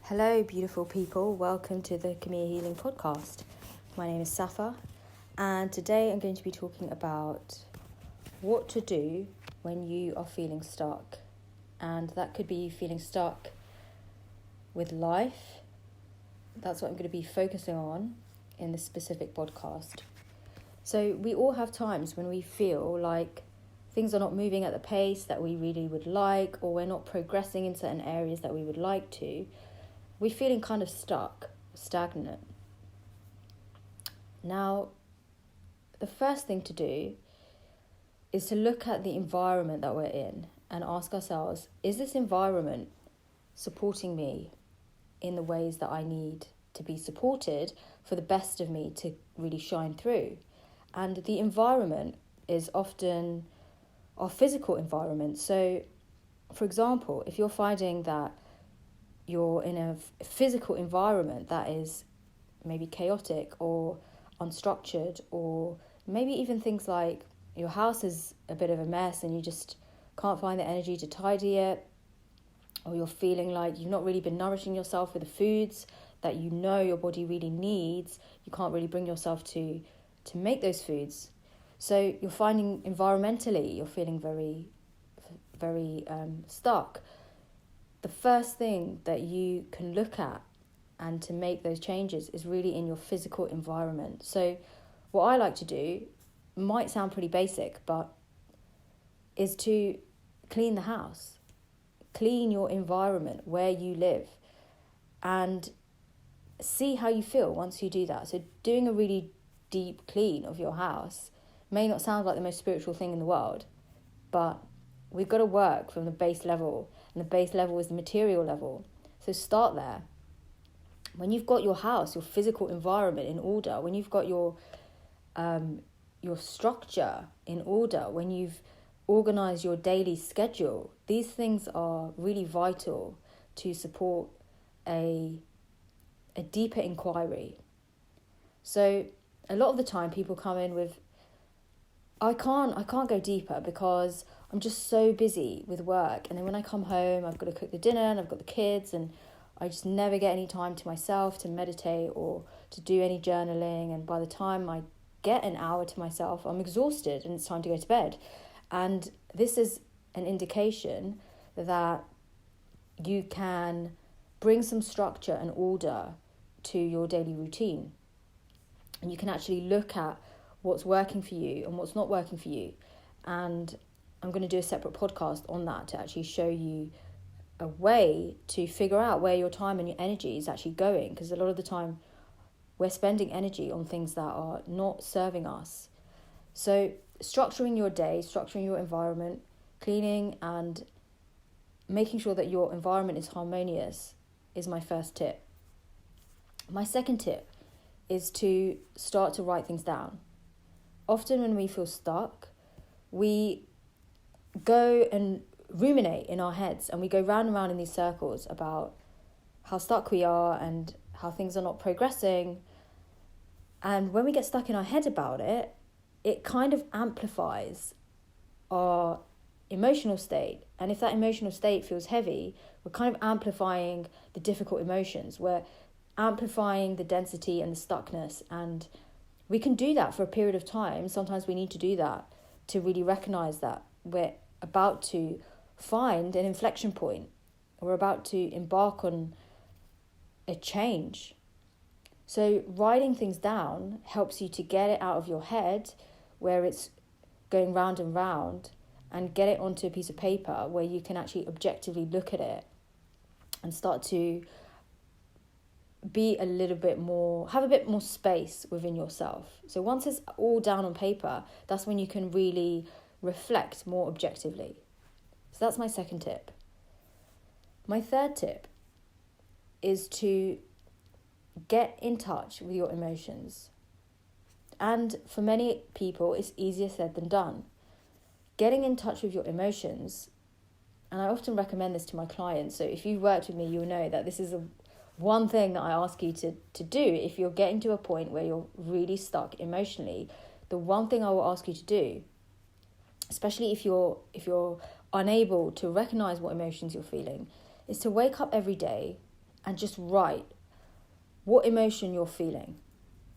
Hello, beautiful people. Welcome to the KIMIYA Healing Podcast. My name is Safa, and today I'm going to be talking about what to do when you are feeling stuck. And that could be feeling stuck with life. That's what I'm going to be focusing on in this specific podcast. So we all have times when we feel like things are not moving at the pace that we really would like, or we're not progressing in certain areas that we would like to. We're feeling kind of stuck, stagnant. Now, the first thing to do is to look at the environment that we're in and ask ourselves, is this environment supporting me in the ways that I need to be supported for the best of me to really shine through? And the environment is often our physical environment. So, for example, if you're finding that you're in a physical environment that is maybe chaotic or unstructured, or maybe even things like your house is a bit of a mess and you just can't find the energy to tidy it, or you're feeling like you've not really been nourishing yourself with the foods that you know your body really needs, you can't really bring yourself to make those foods. So you're finding environmentally you're feeling very, very stuck. The first thing that you can look at and to make those changes is really in your physical environment. So what I like to do might sound pretty basic, but is to clean the house, clean your environment where you live, and see how you feel once you do that. So doing a really deep clean of your house may not sound like the most spiritual thing in the world, but we've got to work from the base level, and the base level is the material level. So start there. When you've got your house, your physical environment in order, when you've got your structure in order, when you've organized your daily schedule, these things are really vital to support a deeper inquiry. So a lot of the time people come in with, I can't go deeper because I'm just so busy with work, and then when I come home I've got to cook the dinner and I've got the kids, and I just never get any time to myself to meditate or to do any journaling, and by the time I get an hour to myself I'm exhausted and it's time to go to bed. And this is an indication that you can bring some structure and order to your daily routine, and you can actually look at what's working for you and what's not working for you. And I'm going to do a separate podcast on that to actually show you a way to figure out where your time and your energy is actually going, because a lot of the time we're spending energy on things that are not serving us. So structuring your day, structuring your environment, cleaning and making sure that your environment is harmonious is my first tip. My second tip is to start to write things down. Often when we feel stuck, we go and ruminate in our heads, and we go round and round in these circles about how stuck we are and how things are not progressing. And when we get stuck in our head about it, it kind of amplifies our emotional state. And if that emotional state feels heavy, we're kind of amplifying the difficult emotions. We're amplifying the density and the stuckness. And we can do that for a period of time. Sometimes we need to do that to really recognize that we're about to find an inflection point. We're about to embark on a change. So writing things down helps you to get it out of your head where it's going round and round, and get it onto a piece of paper where you can actually objectively look at it and start to be a little bit more, have a bit more space within yourself. So once it's all down on paper, that's when you can really reflect more objectively. So that's my second tip. My third tip is to get in touch with your emotions. And for many people, it's easier said than done. Getting in touch with your emotions, and I often recommend this to my clients, so if you've worked with me, you'll know that this is one thing that I ask you to do. If you're getting to a point where you're really stuck emotionally, the one thing I will ask you to do, especially if you're unable to recognize what emotions you're feeling, is to wake up every day and just write what emotion you're feeling.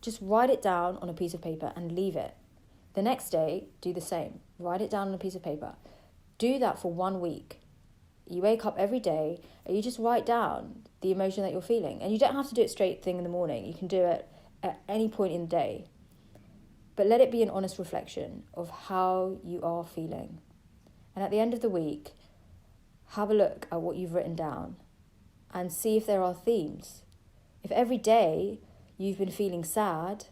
Just write it down on a piece of paper and leave it. The next day, do the same. Write it down on a piece of paper. Do that for 1 week. You wake up every day and you just write down the emotion that you're feeling. And you don't have to do it straight thing in the morning. You can do it at any point in the day. But let it be an honest reflection of how you are feeling. And at the end of the week, have a look at what you've written down and see if there are themes. If every day you've been feeling sad,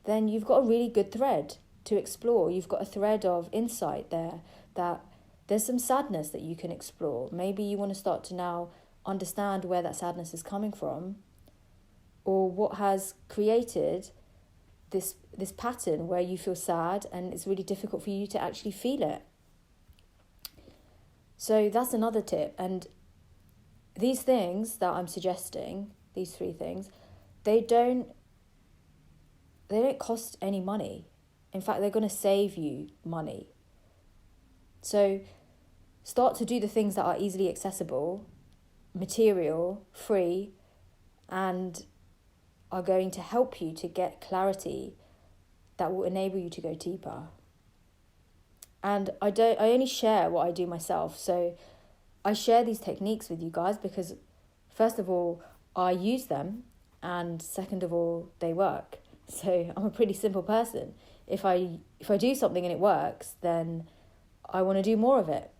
then you've got a really good thread to explore. You've got a thread of insight there, that there's some sadness that you can explore. Maybe you want to start to now understand where that sadness is coming from, or what has created this pattern where you feel sad and it's really difficult for you to actually feel it. So that's another tip. And these things that I'm suggesting, these 3 things, they don't cost any money. In fact, they're going to save you money. So start to do the things that are easily accessible, material, free, and are going to help you to get clarity that will enable you to go deeper. And I only share what I do myself. So I share these techniques with you guys because, first of all, I use them, and second of all, they work. So I'm a pretty simple person. If I do something and it works, then I want to do more of it.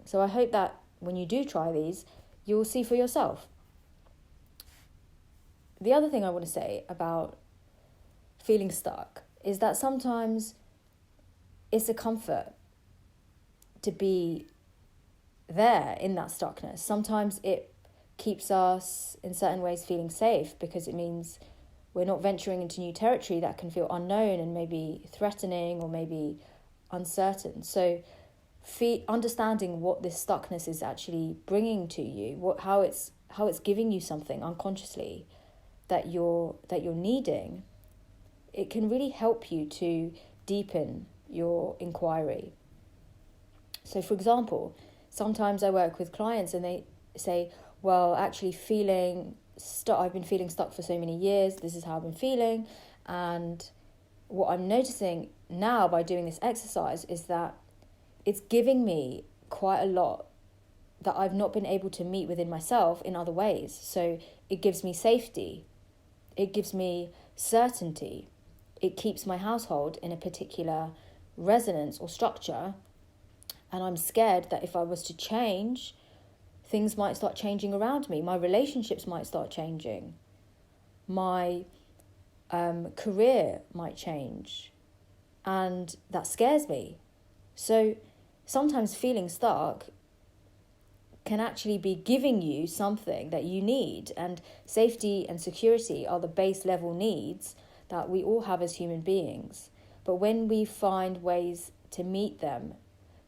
So I hope that when you do try these, you'll see for yourself. The other thing I want to say about feeling stuck is that sometimes it's a comfort to be there in that stuckness. Sometimes it keeps us in certain ways feeling safe because it means we're not venturing into new territory that can feel unknown and maybe threatening or maybe uncertain. So understanding what this stuckness is actually bringing to you, how it's giving you something unconsciously that you're needing, it can really help you to deepen your inquiry. So, for example, sometimes I work with clients and they say, well, actually I've been feeling stuck for so many years. This is how I've been feeling. And what I'm noticing now by doing this exercise is that it's giving me quite a lot that I've not been able to meet within myself in other ways. So it gives me safety. It gives me certainty. It keeps my household in a particular resonance or structure. And I'm scared that if I was to change, things might start changing around me. My relationships might start changing. My career might change. And that scares me. So sometimes feeling stuck can actually be giving you something that you need. And safety and security are the base level needs that we all have as human beings. But when we find ways to meet them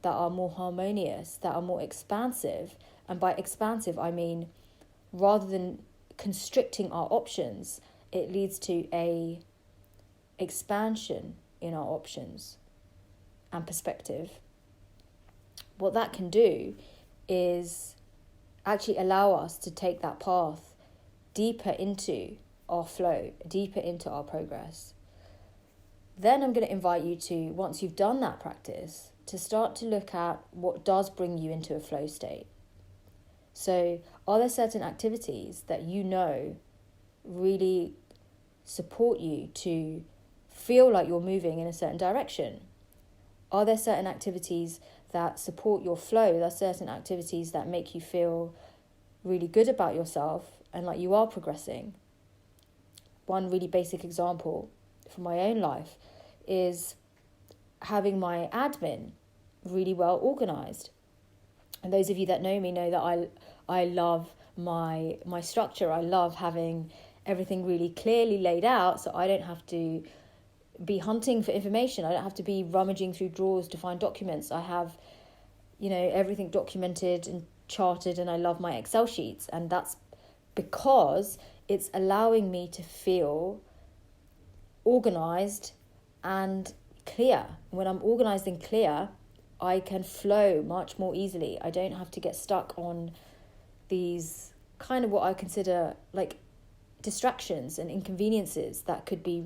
that are more harmonious, that are more expansive, and by expansive I mean rather than constricting our options, it leads to a expansion in our options and perspective. What that can do is actually allow us to take that path deeper into our flow, deeper into our progress. Then I'm going to invite you to, once you've done that practice, to start to look at what does bring you into a flow state. So are there certain activities that you know really support you to feel like you're moving in a certain direction? Are there certain activities that support your flow? There are certain activities that make you feel really good about yourself and like you are progressing. One really basic example from my own life is having my admin really well organized. And those of you that know me know that I love my structure. I love having everything really clearly laid out so I don't have to be hunting for information. I don't have to be rummaging through drawers to find documents. I have, everything documented and charted, and I love my Excel sheets. And that's because it's allowing me to feel organized and clear. When I'm organized and clear, I can flow much more easily. I don't have to get stuck on these kind of what I consider like distractions and inconveniences that could be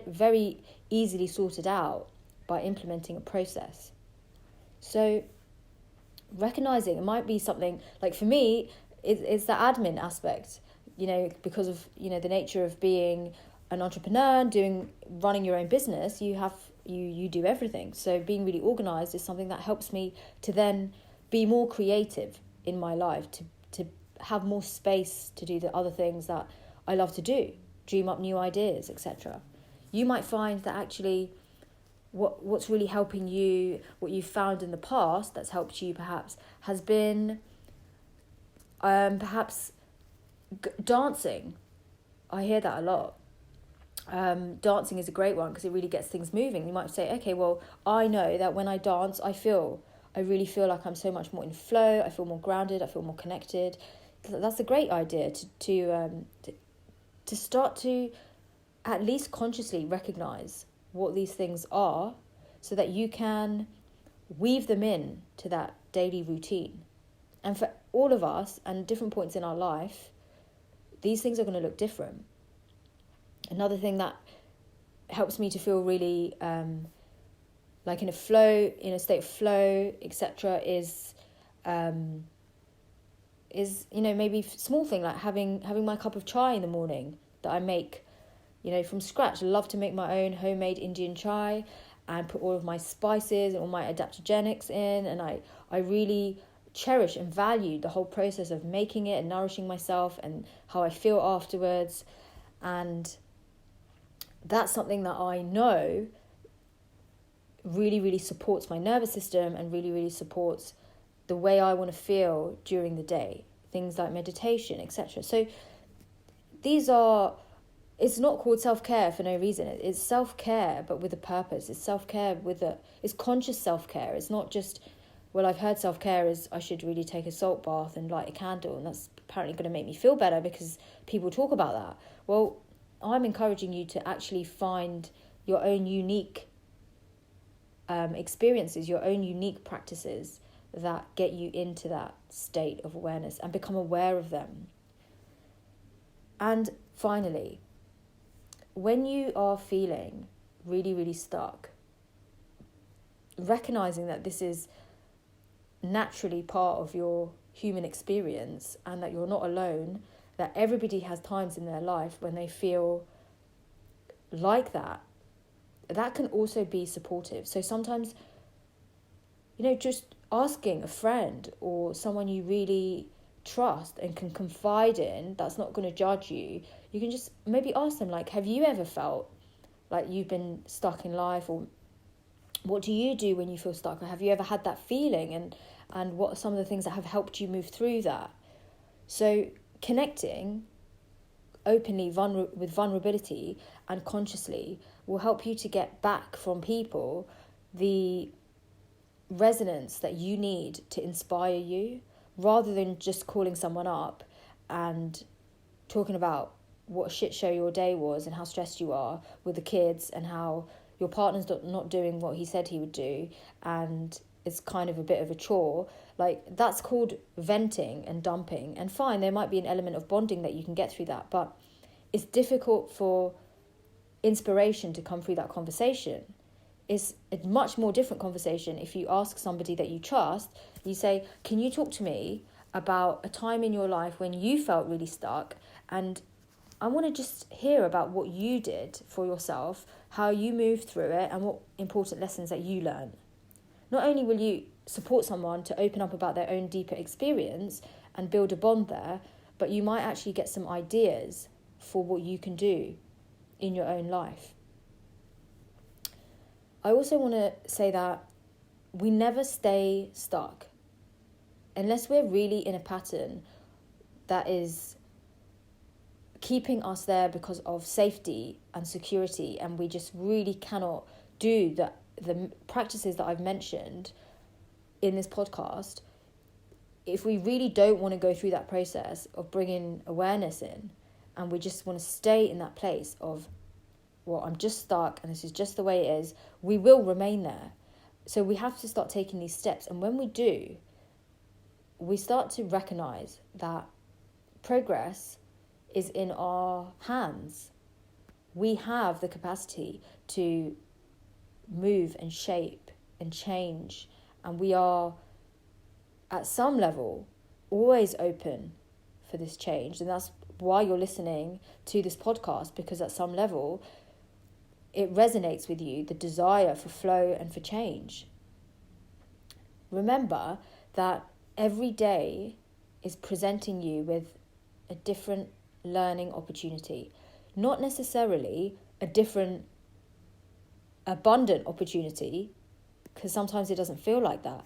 very easily sorted out by implementing a process. So recognizing it might be something like, for me, it's the admin aspect, because of, the nature of being an entrepreneur, running your own business. You do everything. So being really organized is something that helps me to then be more creative in my life, to have more space to do the other things that I love to do, dream up new ideas, etc. You might find that actually what's really helping you, what you've found in the past that's helped you perhaps, has been perhaps dancing. I hear that a lot. Dancing is a great one because it really gets things moving. You might say, okay, well, I know that when I dance, I really feel like I'm so much more in flow. I feel more grounded. I feel more connected. That's a great idea to start to at least consciously recognize what these things are, so that you can weave them in to that daily routine. And for all of us, and different points in our life, these things are going to look different. Another thing that helps me to feel really like in a state of flow, etc., is maybe small thing like having my cup of chai in the morning that I make, from scratch. I love to make my own homemade Indian chai and put all of my spices and all my adaptogenics in, and I really cherish and value the whole process of making it and nourishing myself and how I feel afterwards. And that's something that I know really, really supports my nervous system and really, really supports the way I want to feel during the day. Things like meditation, etc. So it's not called self-care for no reason. It's self-care, but with a purpose. It's self-care it's conscious self-care. It's not just, well, I've heard self-care is I should really take a salt bath and light a candle, and that's apparently going to make me feel better because people talk about that. Well, I'm encouraging you to actually find your own unique experiences, your own unique practices that get you into that state of awareness and become aware of them. And finally, when you are feeling really, really stuck, recognizing that this is naturally part of your human experience and that you're not alone, that everybody has times in their life when they feel like that can also be supportive. So sometimes, just asking a friend or someone you really trust and can confide in, that's not going to judge you. You can just maybe ask them, like, have you ever felt like you've been stuck in life, or what do you do when you feel stuck, or have you ever had that feeling, and what are some of the things that have helped you move through that? So connecting openly with vulnerability and consciously will help you to get back from people the resonance that you need to inspire you, rather than just calling someone up and talking about what a shit show your day was and how stressed you are with the kids and how your partner's not doing what he said he would do and it's kind of a bit of a chore. Like, that's called venting and dumping. And fine, there might be an element of bonding that you can get through that, but it's difficult for inspiration to come through that conversation. It's a much more different conversation if you ask somebody that you trust. You say, can you talk to me about a time in your life when you felt really stuck, and I want to just hear about what you did for yourself, how you moved through it, and what important lessons that you learned. Not only will you support someone to open up about their own deeper experience and build a bond there, but you might actually get some ideas for what you can do in your own life. I also want to say that we never stay stuck unless we're really in a pattern that is keeping us there because of safety and security, and we just really cannot do the practices that I've mentioned in this podcast. If we really don't want to go through that process of bringing awareness in, and we just want to stay in that place of, well, I'm just stuck and this is just the way it is, we will remain there. So we have to start taking these steps. And when we do, we start to recognize that progress is in our hands. We have the capacity to move and shape and change, and we are, at some level, always open for this change. And that's why you're listening to this podcast, because at some level it resonates with you, the desire for flow and for change. Remember that every day is presenting you with a different learning opportunity, not necessarily a different abundant opportunity, because sometimes it doesn't feel like that.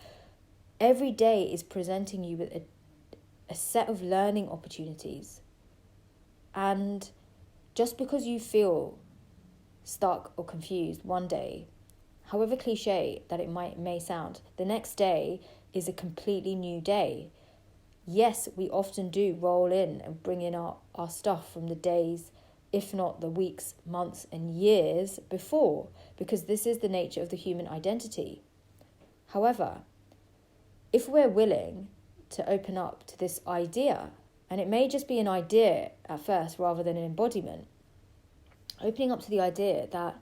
Every day is presenting you with a set of learning opportunities. And just because you feel stuck or confused one day, however cliche that it may sound, the next day is a completely new day. Yes, we often do roll in and bring in our stuff from the days, if not the weeks, months, and years before, because this is the nature of the human identity. However, if we're willing to open up to this idea, and it may just be an idea at first rather than an embodiment, opening up to the idea that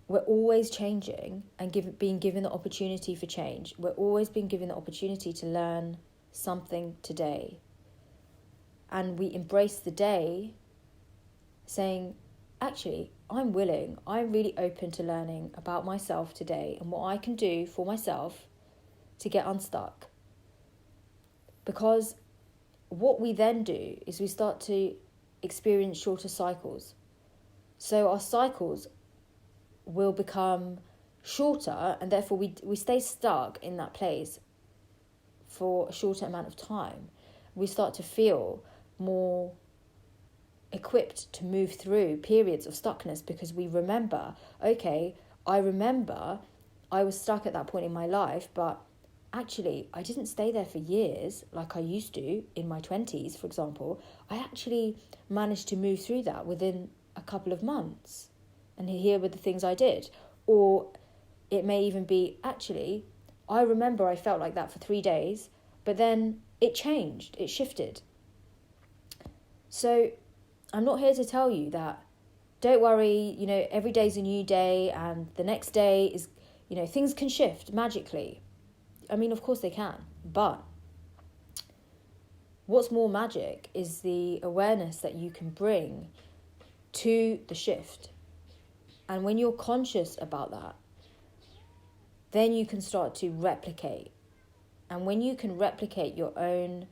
we're always changing and being given the opportunity for change. We're always being given the opportunity to learn something today. And we embrace the day saying, actually, I'm really open to learning about myself today and what I can do for myself to get unstuck. Because what we then do is we start to experience shorter cycles. So our cycles will become shorter, and therefore we stay stuck in that place for a shorter amount of time. We start to feel more equipped to move through periods of stuckness, because we remember, okay, I was stuck at that point in my life, but actually I didn't stay there for years like I used to in my 20s, for example. I actually managed to move through that within a couple of months, and here were the things I did. Or it may even be, actually, I remember I felt like that for 3 days, but then it changed, it shifted. So I'm not here to tell you that, don't worry, every day's a new day, and the next day is, things can shift magically. I mean, of course they can, but what's more magic is the awareness that you can bring to the shift. And when you're conscious about that, then you can start to replicate. And when you can replicate your own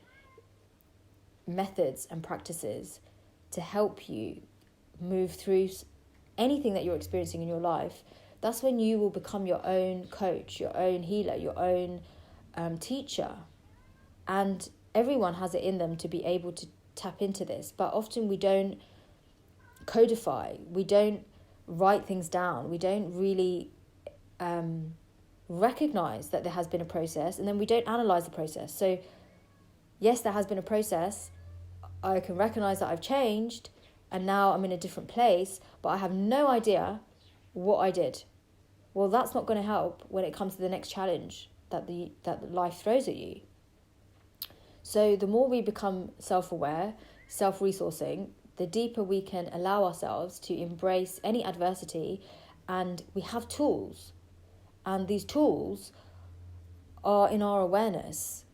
methods and practices to help you move through anything that you're experiencing in your life, that's when you will become your own coach, your own healer, your own teacher. And everyone has it in them to be able to tap into this. But often we don't codify, we don't write things down, we don't really recognize that there has been a process, and then we don't analyze the process. So yes, there has been a process. I can recognize that I've changed and now I'm in a different place, but I have no idea what I did. Well, that's not going to help when it comes to the next challenge that life throws at you. So the more we become self-aware, self-resourcing, the deeper we can allow ourselves to embrace any adversity, and we have tools. And these tools are in our awareness.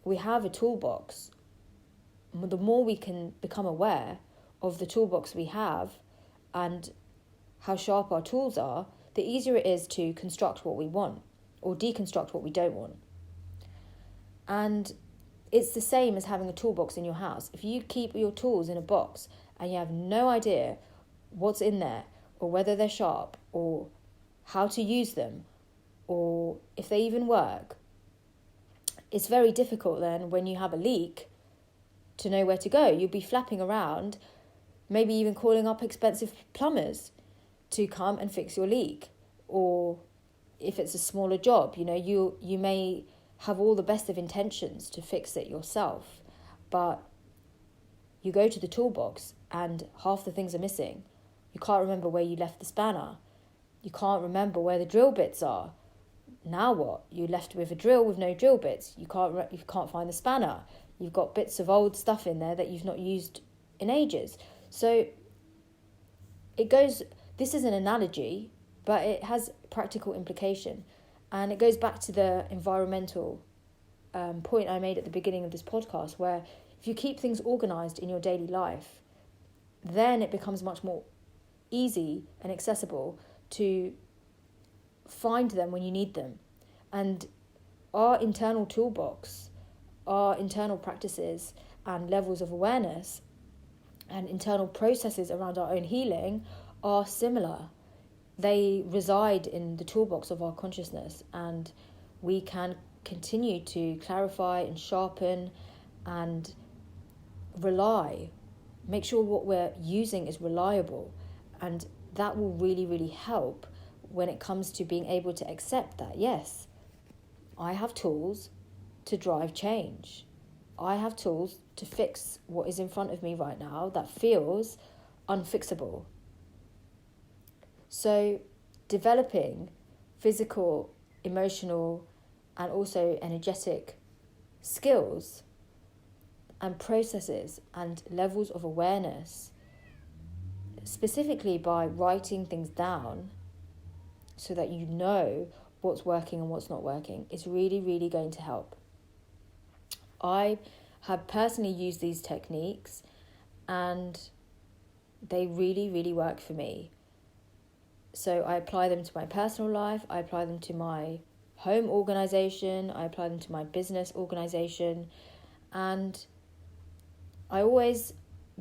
We have a toolbox. The more we can become aware of the toolbox we have and how sharp our tools are, the easier it is to construct what we want or deconstruct what we don't want. And it's the same as having a toolbox in your house. If you keep your tools in a box and you have no idea what's in there, or whether they're sharp, or how to use them, or if they even work, it's very difficult then when you have a leak to know where to go. You'll be flapping around, maybe even calling up expensive plumbers to come and fix your leak. Or if it's a smaller job, you may have all the best of intentions to fix it yourself, but you go to the toolbox and half the things are missing. You can't remember where you left the spanner. You can't remember where the drill bits are. Now what? You're left with a drill with no drill bits. You can't find the spanner. You've got bits of old stuff in there that you've not used in ages. So this is an analogy, but it has practical implication. And it goes back to the environmental point I made at the beginning of this podcast, where if you keep things organized in your daily life, then it becomes much more easy and accessible to find them when you need them. And our internal toolbox, our internal practices and levels of awareness and internal processes around our own healing are similar. They reside in the toolbox of our consciousness, and we can continue to clarify and sharpen and make sure what we're using is reliable. And that will really, really help when it comes to being able to accept that, yes, I have tools to drive change. I have tools to fix what is in front of me right now that feels unfixable. So developing physical, emotional, and also energetic skills and processes and levels of awareness, specifically by writing things down so that you know what's working and what's not working, is really, really going to help. I have personally used these techniques and they really, really work for me. So I apply them to my personal life, I apply them to my home organization, I apply them to my business organization, and I always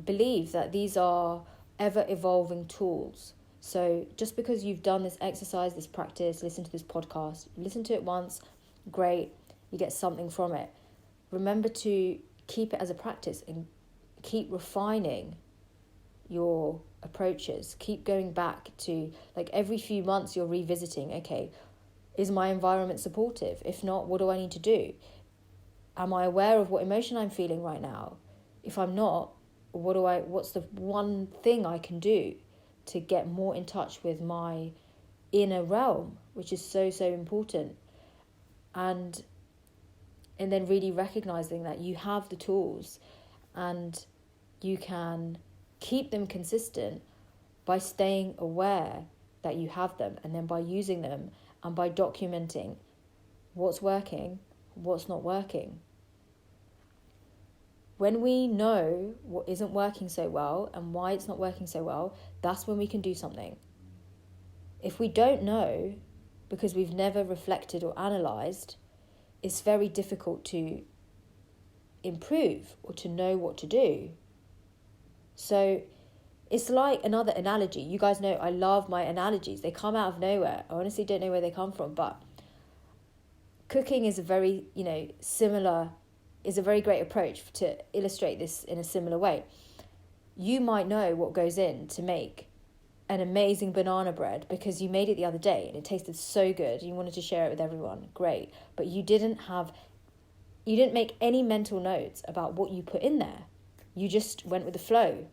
believe that these are ever-evolving tools. So just because you've done this exercise, this practice, listen to this podcast, listen to it once, great, you get something from it. Remember to keep it as a practice and keep refining your approaches. Keep going back to, like, every few months you're revisiting, okay, is my environment supportive? If not, what do I need to do? Am I aware of what emotion I'm feeling right now? If I'm not, what's the one thing I can do to get more in touch with my inner realm, which is so, so important. And then really recognizing that you have the tools and you can keep them consistent by staying aware that you have them, and then by using them and by documenting what's working, what's not working. When we know what isn't working so well and why it's not working so well, that's when we can do something. If we don't know, because we've never reflected or analysed, it's very difficult to improve or to know what to do. So it's like another analogy. You guys know I love my analogies. They come out of nowhere. I honestly don't know where they come from, but cooking is a very, is a very great approach to illustrate this in a similar way. You might know what goes in to make an amazing banana bread because you made it the other day and it tasted so good. You wanted to share it with everyone. Great. But you didn't make any mental notes about what you put in there. You just went with the flow.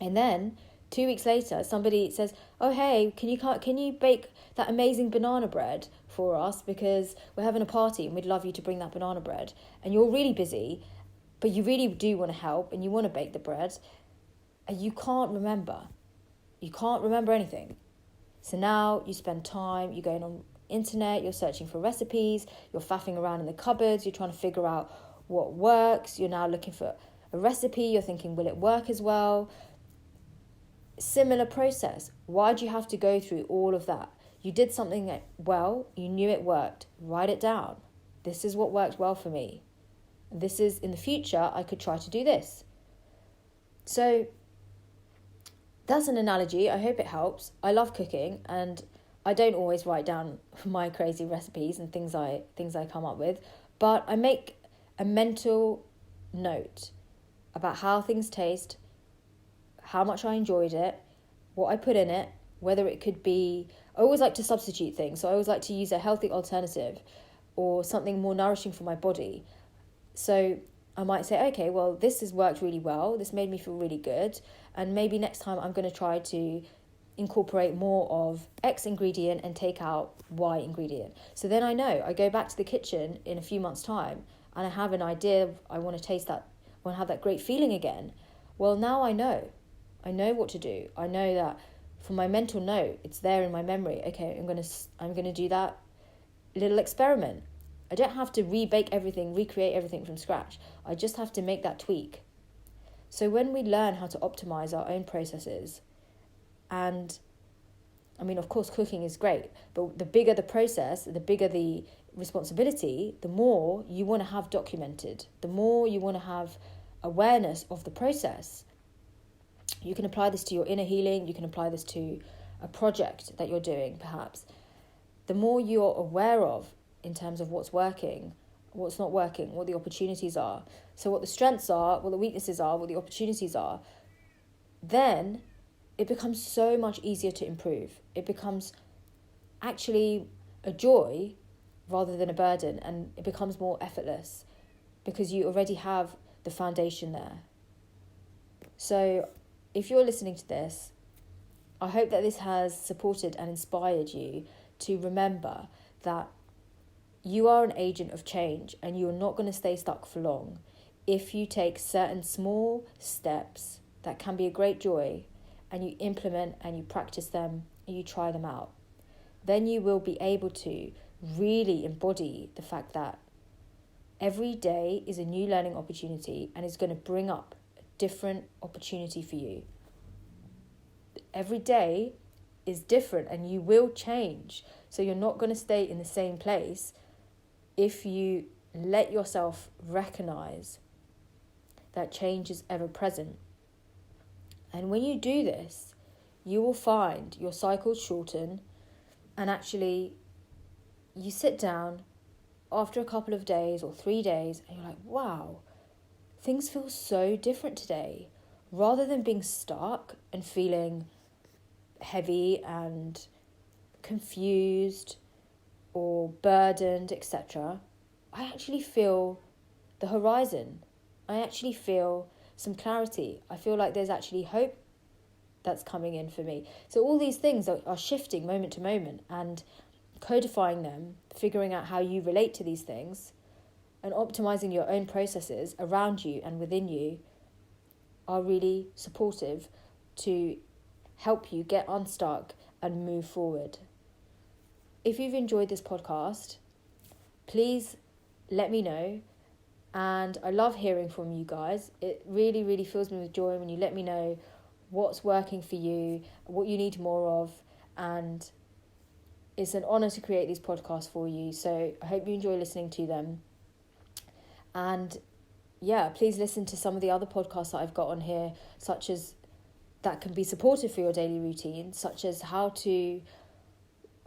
And then 2 weeks later, somebody says, oh, hey, can you bake that amazing banana bread for us because we're having a party and we'd love you to bring that banana bread. And you're really busy, but you really do want to help and you want to bake the bread. And you can't remember. You can't remember anything. So now you spend time, you're going on internet, you're searching for recipes, you're faffing around in the cupboards, you're trying to figure out what works, you're now looking for a recipe, you're thinking, will it work as well? Similar process. Why do you have to go through all of that? You did something well, you knew it worked. Write it down. This is what worked well for me. This is, in the future, I could try to do this. So that's an analogy. I hope it helps. I love cooking and I don't always write down my crazy recipes and things I come up with, but I make a mental note about how things taste, how much I enjoyed it, what I put in it, whether it could be... I always like to substitute things, so I always like to use a healthy alternative or something more nourishing for my body. So I might say, okay, well, this has worked really well, this made me feel really good, and maybe next time I'm going to try to incorporate more of X ingredient and take out Y ingredient. So then I know, I go back to the kitchen in a few months' time, and I have an idea, I want to taste that, I want to have that great feeling again. Well, now I know what to do. I know that for my mental note, it's there in my memory. Okay, I'm gonna do that little experiment. I don't have to rebake everything, recreate everything from scratch. I just have to make that tweak. So when we learn how to optimize our own processes, and I mean, of course, cooking is great, but the bigger the process, the bigger the responsibility, the more you want to have documented, the more you want to have awareness of the process. You can apply this to your inner healing, you can apply this to a project that you're doing, perhaps. The more you're aware of in terms of what's working, what's not working, what the opportunities are, so what the strengths are, what the weaknesses are, what the opportunities are, then it becomes so much easier to improve. It becomes actually a joy rather than a burden, and it becomes more effortless because you already have the foundation there. So if you're listening to this, I hope that this has supported and inspired you to remember that you are an agent of change, and you're not going to stay stuck for long if you take certain small steps that can be a great joy, and you implement and you practice them and you try them out. Then you will be able to really embody the fact that every day is a new learning opportunity and is going to bring up a different opportunity for you. Every day is different and you will change. So you're not going to stay in the same place if you let yourself recognize that change is ever present. And when you do this, you will find your cycles shorten, and actually you sit down after a couple of days or 3 days and you're like, wow, things feel so different today. Rather than being stuck and feeling heavy and confused or burdened, etc., I actually feel the horizon. I actually feel some clarity. I feel like there's actually hope that's coming in for me. So all these things are shifting moment to moment, and codifying them, figuring out how you relate to these things, and optimizing your own processes around you and within you are really supportive to help you get unstuck and move forward. If you've enjoyed this podcast, please let me know. And I love hearing from you guys. It really, really fills me with joy when you let me know what's working for you, what you need more of. And it's an honour to create these podcasts for you. So I hope you enjoy listening to them. And yeah, please listen to some of the other podcasts that I've got on here, such as that can be supportive for your daily routine, such as how to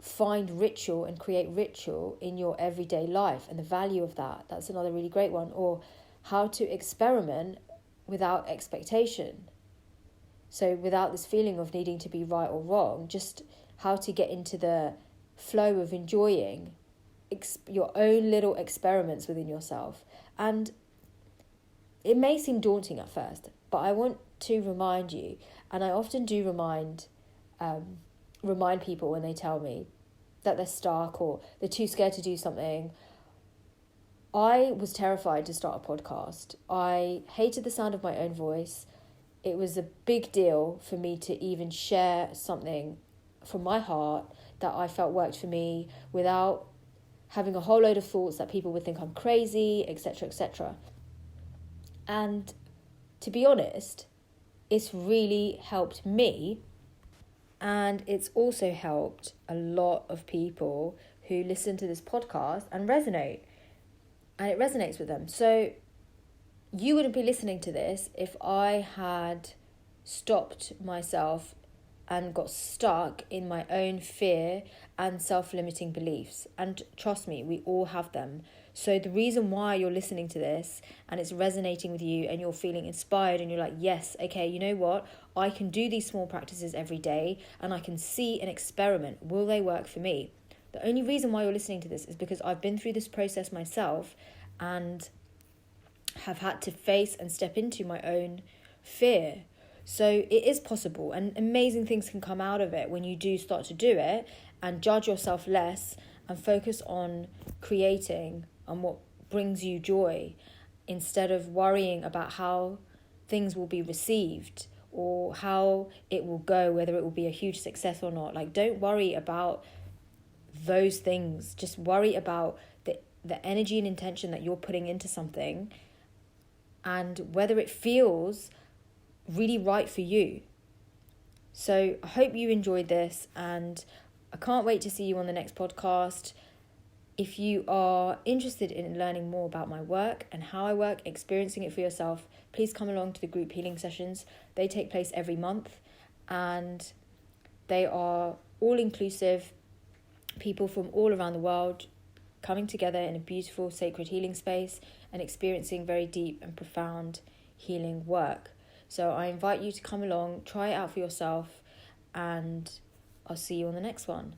find ritual and create ritual in your everyday life and the value of that. That's another really great one. Or how to experiment without expectation. So without this feeling of needing to be right or wrong, just how to get into the flow of enjoying your own little experiments within yourself. And it may seem daunting at first, but I want to remind you, and I often do remind people when they tell me that they're stuck or they're too scared to do something. I was terrified to start a podcast. I hated the sound of my own voice. It was a big deal for me to even share something from my heart that I felt worked for me without having a whole load of thoughts that people would think I'm crazy, etc., etc. And to be honest, it's really helped me. And it's also helped a lot of people who listen to this podcast and resonate. And it resonates with them. So you wouldn't be listening to this if I had stopped myself and got stuck in my own fear and self-limiting beliefs. And trust me, we all have them. So the reason why you're listening to this and it's resonating with you and you're feeling inspired and you're like, yes, okay, you know what? I can do these small practices every day and I can see and experiment. Will they work for me? The only reason why you're listening to this is because I've been through this process myself and have had to face and step into my own fear. So it is possible, and amazing things can come out of it when you do start to do it and judge yourself less and focus on creating and what brings you joy, instead of worrying about how things will be received or how it will go, whether it will be a huge success or not. Like, don't worry about those things. Just worry about the energy and intention that you're putting into something, and whether it feels really right for you. So I hope you enjoyed this, and I can't wait to see you on the next podcast. If you are interested in learning more about my work and how I work, experiencing it for yourself, please come along to the group healing sessions. They take place every month, and they are all inclusive, people from all around the world coming together in a beautiful sacred healing space and experiencing very deep and profound healing work. So I invite you to come along, try it out for yourself, and I'll see you on the next one.